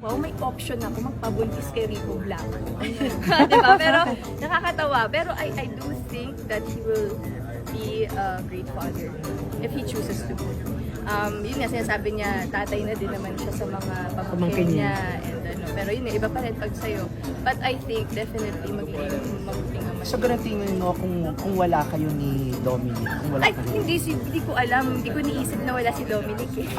wow, may option ako magpabuntis kay Rico Blanco. Diba? Pero nakakatawa. Pero I do think that he will be a great father if he chooses to. Yun nga, sinasabi niya, tatay na din naman siya sa mga pamangkin niya. And ano, pero yun, iba pa rin pag sa'yo. But I think definitely magiging mabuting ama. So, ganun tingin mo kung wala kayo ni Dominic? Kung wala Ay, kayo. hindi ko alam. Hindi ko niisip na wala si Dominic eh.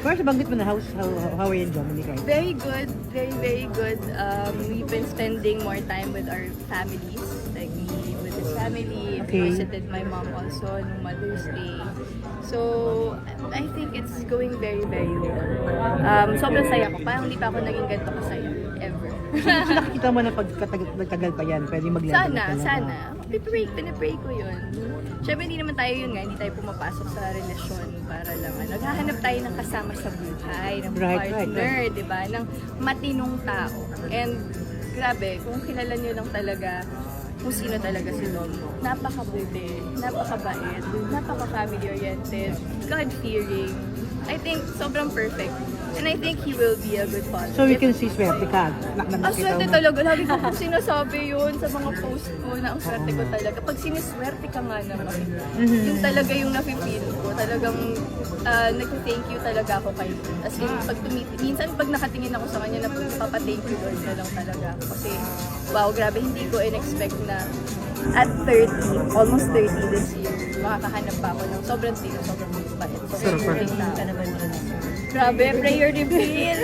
First, banggit mo na how are you, Dominic? Right? Very good. Very, very good. We've been spending more time with our families. Like me with his family. Okay. Visited my mom also nung Mother's Day. So, I think it's going very, very well. Sobrang saya ko. Parang hindi pa ako naging ganito kasaya. Ever. So, nakikita mo na pag nagtagal pa yan, pwede mag-level up Sana. Pinipray ko yun. Siyempre, hindi naman tayo yun nga. Hindi tayo pumapasok sa relasyon para lang. Naghahanap tayo ng kasama sa buhay, ng partner, di ba? Ng matinong tao. And grabe, kung kilala nyo lang talaga kung sino talaga si Dom. Napakabuti, napakabait, napaka-family oriented, God-fearing. I think sobrang perfect. And I think he will be a good father. So we can see swerte ka. Swerte talaga. Lagi ko kung sinasabi yun sa mga post ko na ang swerte ko talaga. Pag siniswerte ka nga naman, yun talaga yung nafe-feel ko. Talagang nag-thank you talaga ako kay Lord. As in, minsan pag nakatingin ako sa kanya, napapa-thank you Lord na lang talaga ako. Kasi, wow, grabe, hindi ko in-expect na at 30, almost 30 this year, makakahanap pa ako ng sobrang tino, sobrang bait. Sobrang ka naman yun. Grabe, prayer reveal!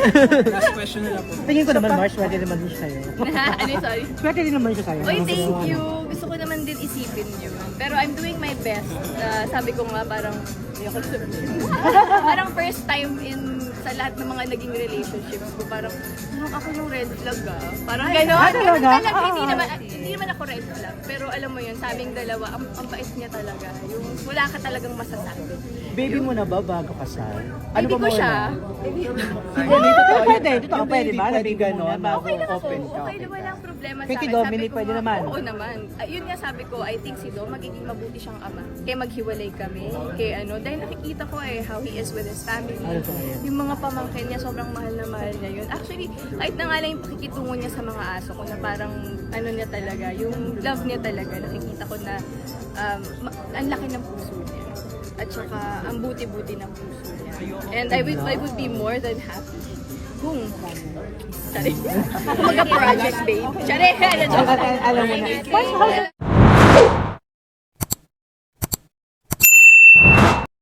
Last question na lang po. Tingin ko naman, Mars, swerte naman din siya sa'yo. Ano, sorry? Swerte din naman siya sa'yo. Oy, thank you. Gusto ko naman din isipin yun. Pero I'm doing my best. Sabi ko nga parang, ayoko sabihin. Parang first time sa lahat ng mga naging relationships ko, parang ako yung red flag Parang gano'n. Talaga, hindi naman ako red flag. Pero alam mo yun, sa aming dalawa, ang bait niya talaga. Yung wala ka talagang masasabi. Baby mo na ba bago kasal? Ano ba ko siya? Pwede ba? Pwede gano'n, bago Okay lang ako. open ka. Okay lang, walang problema sa Kay akin. Dominic, Sabi ko pwede nga, naman. Oo naman. Yun nga sabi ko, I think si Dom magiging mabuti siyang ama. Kaya maghiwalay kami. Kaya dahil nakikita ko how he is with his family. Yung mga pamangkin niya, sobrang mahal na mahal niya yun. Actually, kahit na nga lang yung pakikitungo niya sa mga aso ko na parang niya talaga, yung love niya talaga, nakikita ko na ang laki ng puso niya. At saka, ang buti-buti ng puso niya. And I would be more than happy kung mag-project babe. Sorry, Alam mo na.